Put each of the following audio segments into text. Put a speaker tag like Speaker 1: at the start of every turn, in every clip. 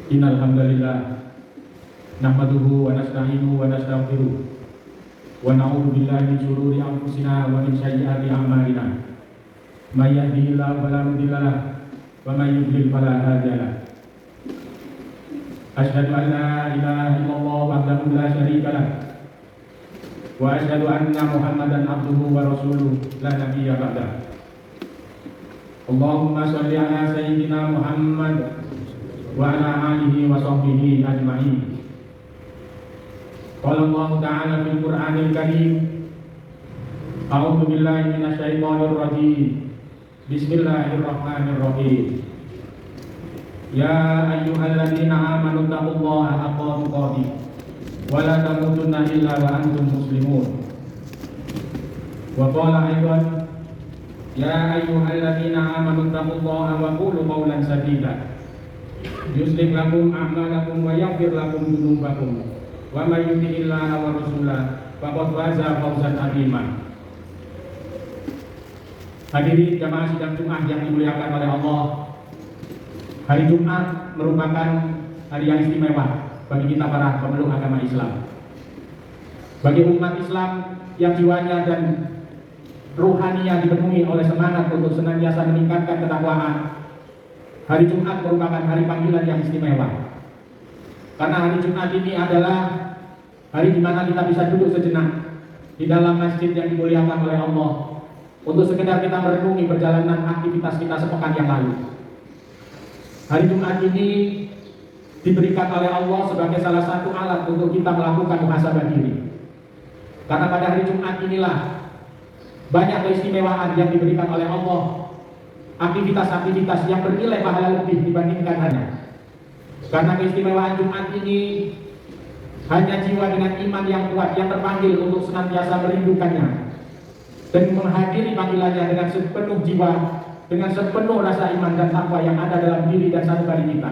Speaker 1: Innal hamdalillah nahmaduhu wa nasta'inuhu wa nastaghfiruh wa na'udzu billahi min shururi anfusina wa min sayyiati a'malina. May yahdihillahu fala mudilla lahu wa may yudlil fala hadiya lahu. Asyhadu an la ilaha illallah wahdahu la syarika lahu wa asyhadu anna Muhammadan abduhu wa rasuluh la nabiyya ba'dahu. Allahumma shalli ala sayyidina Muhammad wa ala alihi wa sahbihi ajma'in. Qala Allah Ta'ala fil Qur'anil Karim, A'udzu billahi minasy syaithanir rajim. Bismillahirrahmanirrahim. Ya ayyuhalladzina amanu taqullaha haqqa tuqatih wa la tamutunna illa wa antum muslimun. Wa qala aidan, ya ayyuhalladzina amanu taqullaha wa qulu qawlan sadida yuslih lakum a'malakum wa yaghfir lakum dzunubakum wa may yuti'illaha wa rasulahu faqad faza fawzan 'azima. Hadirin jamaah sidang Jumat yang dimuliakan oleh Allah, hari Jumat merupakan hari yang istimewa bagi kita para pemeluk agama Islam, bagi umat Islam yang jiwanya dan ruhaninya dipenuhi oleh semangat untuk senantiasa meningkatkan ketakwaan. Hari Jumat merupakan hari panggilan yang istimewa, karena hari Jumat ini adalah hari di mana kita bisa duduk sejenak di dalam masjid yang dimuliakan oleh Allah untuk sekedar kita merenungi perjalanan aktivitas kita sepekan yang lalu. Hari Jumat ini diberikan oleh Allah sebagai salah satu alat untuk kita melakukan muhasabah diri, karena pada hari Jumat inilah banyak keistimewaan yang diberikan oleh Allah, aktivitas-aktivitas yang bernilai pahala lebih dibandingkan hanya. Karena keistimewaan Jumat ini hanya jiwa dengan iman yang kuat yang terpanggil untuk senantiasa merindukannya dan menghadiri panggilannya dengan sepenuh jiwa, dengan sepenuh rasa iman dan takwa yang ada dalam diri dan sanubari kita.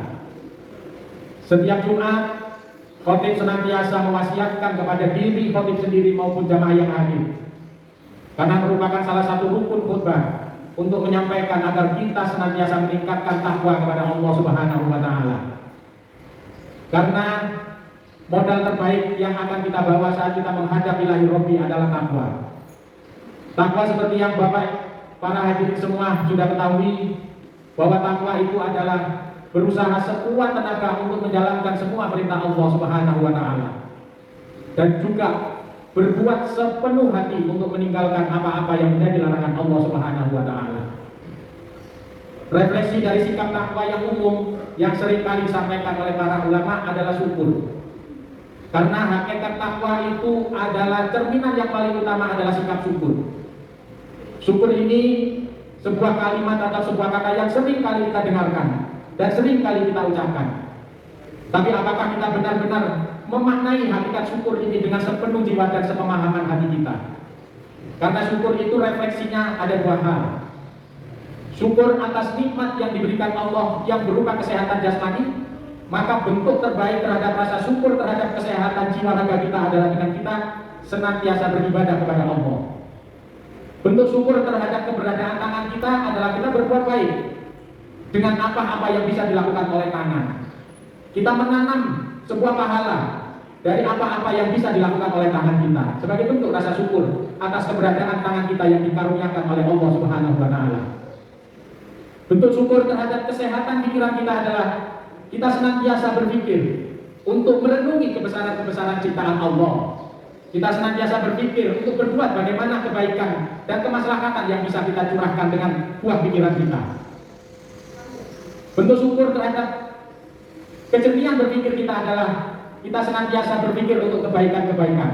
Speaker 1: Setiap Jumat, khotib senantiasa mewasiatkan kepada diri khotib sendiri maupun jamaah yang hadir, karena merupakan salah satu rukun khutbah untuk menyampaikan agar kita senantiasa meningkatkan takwa kepada Allah Subhanahu wa Ta'ala. Karena modal terbaik yang akan kita bawa saat kita menghadap ilahi Rabbi adalah takwa. Takwa seperti yang Bapak para hadirin semua sudah ketahui, bahwa takwa itu adalah berusaha sekuat tenaga untuk menjalankan semua perintah Allah Subhanahu wa Ta'ala, dan juga berbuat sepenuh hati untuk meninggalkan apa-apa yang menjadi larangan Allah Subhanahu wa Ta'ala. Refleksi dari sikap takwa yang umum yang sering kali disampaikan oleh para ulama adalah syukur. Karena hakikat takwa itu adalah cerminan yang paling utama adalah sikap syukur. Syukur ini sebuah kalimat atau sebuah kata yang sering kali kita dengarkan dan sering kali kita ucapkan. Tapi apakah kita benar-benar memaknai hakikat syukur ini dengan sepenuh jiwa dan sepemahaman hati kita? Karena syukur itu refleksinya ada dua hal. Syukur atas nikmat yang diberikan Allah yang berupa kesehatan jasmani, maka bentuk terbaik terhadap rasa syukur terhadap kesehatan jiwa raga kita adalah dengan kita senantiasa beribadah kepada Allah. Bentuk syukur terhadap keberadaan tangan kita adalah kita berbuat baik dengan apa-apa yang bisa dilakukan oleh tangan. Kita menanam sebuah pahala dari apa-apa yang bisa dilakukan oleh tangan kita sebagai bentuk rasa syukur atas keberadaan tangan kita yang dikaruniakan oleh Allah Subhanahu wa Ta'ala. Bentuk syukur terhadap kesehatan pikiran kita adalah kita senantiasa berpikir untuk merenungi kebesaran-kebesaran ciptaan Allah. Kita senantiasa berpikir untuk berbuat bagaimana kebaikan dan kemaslahatan yang bisa kita curahkan dengan buah pikiran kita. Bentuk syukur terhadap kejernihan berpikir kita adalah kita senantiasa berpikir untuk kebaikan-kebaikan.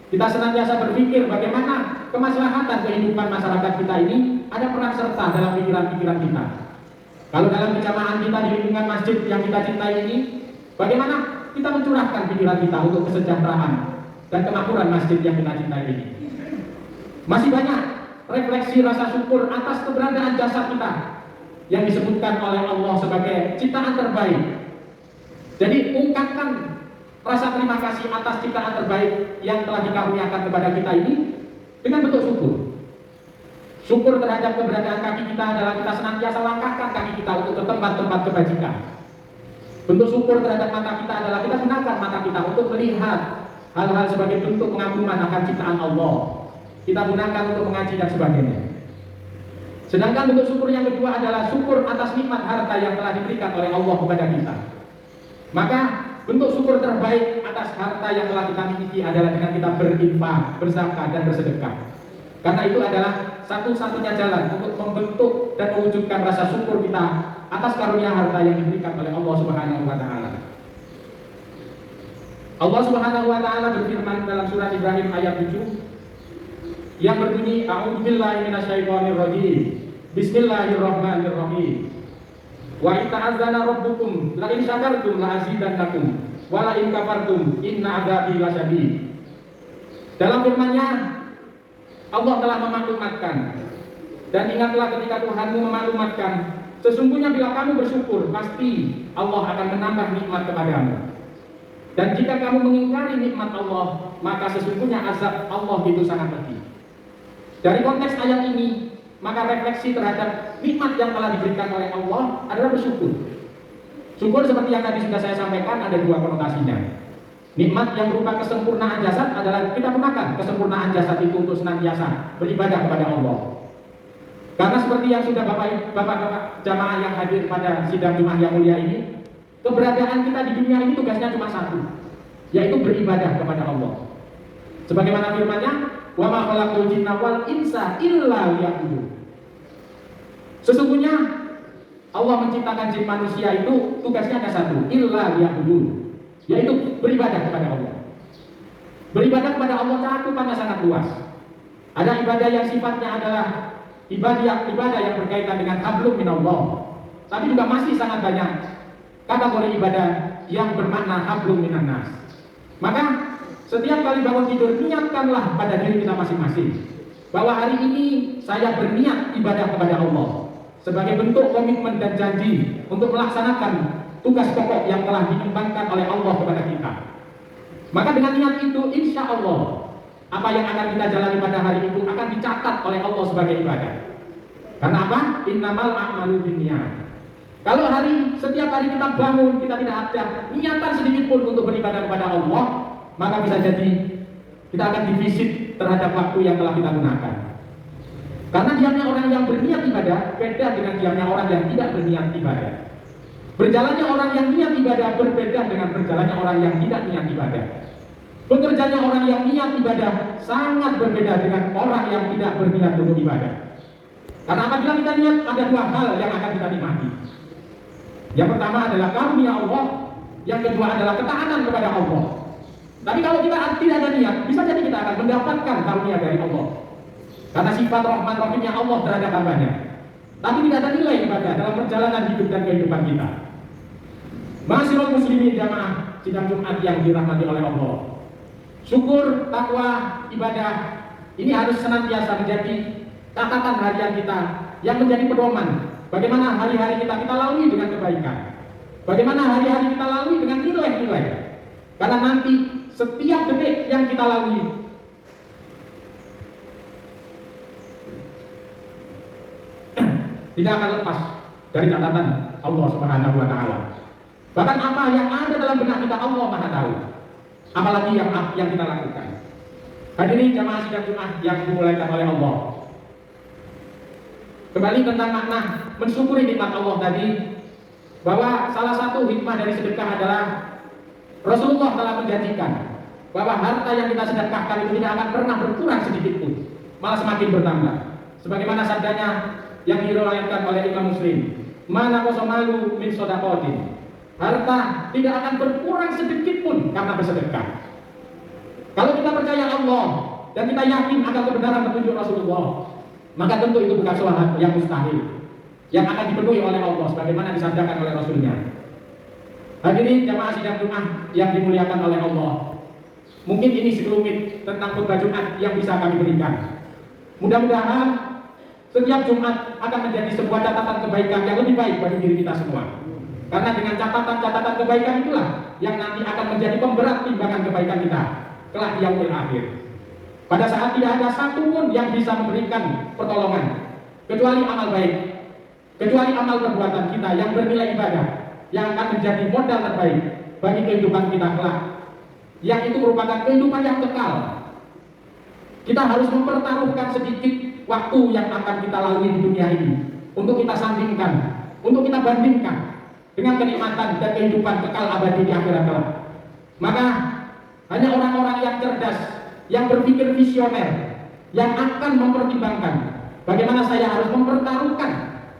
Speaker 1: Kita senantiasa berpikir bagaimana kemaslahatan kehidupan masyarakat kita ini ada peran serta dalam pikiran-pikiran kita. Kalau dalam kejamaan kita di lingkungan masjid yang kita cintai ini, bagaimana kita mencurahkan pikiran kita untuk kesejahteraan dan kemakmuran masjid yang kita cintai ini. Masih banyak refleksi rasa syukur atas keberadaan jasad kita yang disebutkan oleh Allah sebagai ciptaan terbaik. Jadi ungkapkan rasa terima kasih atas ciptaan terbaik yang telah dikaruniakan kepada kita ini dengan bentuk syukur. Syukur terhadap keberadaan kaki kita adalah kita senantiasa langkahkan kaki kita untuk ke tempat-tempat kebajikan. Bentuk syukur terhadap mata kita adalah kita gunakan mata kita untuk melihat hal-hal sebagai bentuk pengagungan akan ciptaan Allah. Kita gunakan untuk mengaji dan sebagainya. Sedangkan bentuk syukur yang kedua adalah syukur atas nikmat harta yang telah diberikan oleh Allah kepada kita. Maka bentuk syukur terbaik atas harta yang telah kita miliki adalah dengan kita berinfak, berzakat dan bersedekah. Karena itu adalah satu-satunya jalan untuk membentuk dan mewujudkan rasa syukur kita atas karunia harta yang diberikan oleh Allah Subhanahu wa taala. Allah Subhanahu wa taala berfirman dalam surat Ibrahim ayat 7 yang berbunyi a'udzubillahi minasyaitonirrajim. Bismillahirrahmanirrahim. Wa ta'azzana rabbukum la in syakartum la azidannakum wa la in kafartum inna adzabi lasyadid. Dalam firman-Nya Allah telah memaklumatkan, dan ingatlah ketika Tuhanmu memaklumatkan, sesungguhnya bila kamu bersyukur pasti Allah akan menambah nikmat kepadamu. Dan jika kamu mengingkari nikmat Allah, maka sesungguhnya azab Allah itu sangat pedih. Dari konteks ayat ini, maka refleksi terhadap nikmat yang telah diberikan oleh Allah adalah bersyukur. Syukur seperti yang tadi sudah saya sampaikan ada dua konotasinya. Nikmat yang berupa kesempurnaan jasad adalah kita gunakan kesempurnaan jasad itu untuk senantiasa beribadah kepada Allah. Karena seperti yang sudah bapak-bapak jamaah yang hadir pada sidang Jumat yang mulia ini, keberadaan kita di dunia ini tugasnya cuma satu, yaitu beribadah kepada Allah. Sebagaimana firman-Nya, wa ma khalaqul jinna wal insa illa liya'budun. Sesungguhnya Allah menciptakan jin manusia itu tugasnya hanya satu, illa liya'budun, yaitu beribadah kepada Allah. Beribadah kepada Allah cakupannya sangat luas. Ada ibadah yang sifatnya adalah ibadah yang berkaitan dengan hablum minallah, tapi juga masih sangat banyak kategori ibadah yang bermakna hablum minannas. Maka setiap kali bangun tidur, niatkanlah pada diri kita masing-masing bahwa hari ini saya berniat ibadah kepada Allah sebagai bentuk komitmen dan janji untuk melaksanakan tugas pokok yang telah diembankan oleh Allah kepada kita. Maka dengan niat itu, insya Allah apa yang akan kita jalani pada hari itu akan dicatat oleh Allah sebagai ibadah. Karena apa? Innamal a'malu binniyat. Kalau setiap hari kita bangun, kita tidak ada niatan sedikit pun untuk beribadah kepada Allah, maka bisa jadi kita akan divisit terhadap waktu yang telah kita gunakan. Karena diamnya orang yang berniat ibadah beda dengan diamnya orang yang tidak berniat ibadah. Berjalannya orang yang niat ibadah berbeda dengan berjalannya orang yang tidak niat ibadah. Bekerjanya orang yang niat ibadah sangat berbeda dengan orang yang tidak berniat untuk ibadah. Karena apabila kita niat, ada dua hal yang akan kita nikmati. Yang pertama adalah karunia Allah, yang kedua adalah ketaatan kepada Allah. Tapi kalau kita tidak ada niat, bisa jadi kita akan mendapatkan karunia dari Allah. Karena sifat rahman rahimnya Allah terhadap hambanya. Tapi tidak ada nilai ibadah dalam perjalanan hidup dan kehidupan kita. Ma'asyiral muslimin jamaah sidang Jumat yang dirahmati oleh Allah. Syukur, takwa, ibadah ini harus senantiasa menjadi catatan harian kita yang menjadi pedoman. Bagaimana hari-hari kita lalui dengan kebaikan. Bagaimana hari-hari kita lalui dengan nilai-nilai. Karena nanti setiap detik yang kita lalui tidak akan lepas dari catatan Allah Subhanahu wa taala. Bahkan apa yang ada dalam benak kita Allah Maha tahu. Apalagi yang kita lakukan. Hadirin jamaah sidang Jumat yang dimulaikan oleh Allah. Kembali tentang makna mensyukuri nikmat Allah tadi, bahwa salah satu hikmah dari sedekah adalah Rasulullah telah menjanjikan bahwa harta yang kita sedekahkan itu tidak akan pernah berkurang sedikit pun, malah semakin bertambah. Sebagaimana sabdanya yang diriwayatkan oleh Imam Muslim, "Mana qasamalu min shadaqatin." Harta tidak akan berkurang sedikit pun karena bersedekah. Kalau kita percaya Allah dan kita yakin akan kebenaran petunjuk Rasulullah, maka tentu itu bukan suatu yang mustahil, yang akan dipenuhi oleh Allah sebagaimana disabdakan oleh Rasulnya. Hadirin jamaah sidang Jumat yang dimuliakan oleh Allah, mungkin ini sekelumit tentang khutbah Jumat yang bisa kami berikan. Mudah-mudahan setiap Jumat akan menjadi sebuah catatan kebaikan yang lebih baik bagi diri kita semua. Karena dengan catatan-catatan kebaikan itulah yang nanti akan menjadi pemberat timbangan kebaikan kita kelak di yaumil akhir. Pada saat tidak ada satu pun yang bisa memberikan pertolongan kecuali amal baik, kecuali amal perbuatan kita yang bernilai ibadah. yang akan menjadi modal terbaik bagi kehidupan kita kelak, yang itu merupakan kehidupan yang kekal. Kita harus mempertaruhkan sedikit waktu yang akan kita lalui di dunia ini untuk kita sandingkan, untuk kita bandingkan dengan kenikmatan dan kehidupan kekal abadi di akhirat kelak. Maka hanya orang-orang yang cerdas, yang berpikir visioner, yang akan mempertimbangkan bagaimana saya harus mempertaruhkan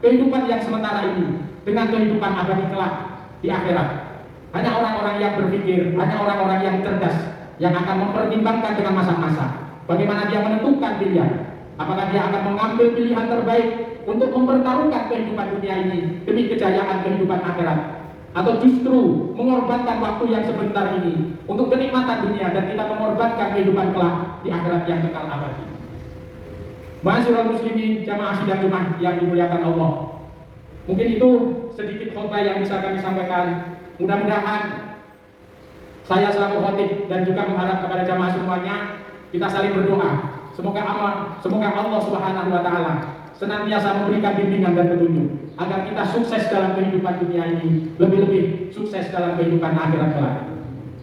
Speaker 1: kehidupan yang sementara ini dengan kehidupan abadi kelak di akhirat. Hanya orang-orang yang berpikir, hanya orang-orang yang cerdas yang akan mempertimbangkan dengan masa-masa bagaimana dia menentukan pilihan. Apakah dia akan mengambil pilihan terbaik untuk mempertaruhkan kehidupan dunia ini demi kejayaan kehidupan akhirat, atau justru mengorbankan waktu yang sebentar ini untuk kenikmatan dunia dan kita mengorbankan kehidupan kelak di akhirat yang kekal abadi. Ma'asyiral muslimin jamaah sidang Jumat yang dimuliakan Allah. Mungkin itu sedikit khotbah yang bisa kami sampaikan. Mudah-mudahan saya selaku khotib dan juga mengharap kepada jamaah semuanya, kita saling berdoa. Semoga Allah Subhanahu wa taala senantiasa memberikan bimbingan dan petunjuk agar kita sukses dalam kehidupan dunia ini, lebih-lebih sukses dalam kehidupan akhirat kelak.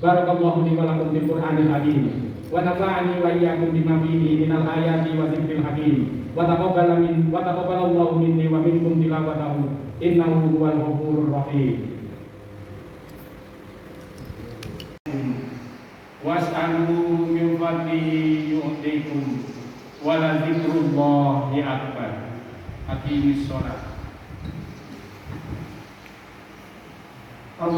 Speaker 1: Barakallahu li wa lakum bil Qur'anil azim. Wa nafa'ani wa iyyakum bima fihi minal ayati wa dzikril hakim. Wa taqabbalallahu minni wa minkum tilawatahu. Innahu huwal ghafurur rahim. Was'alu min fadli yu'tikum wa la dzikrullahi akbar. Aqimis shalah.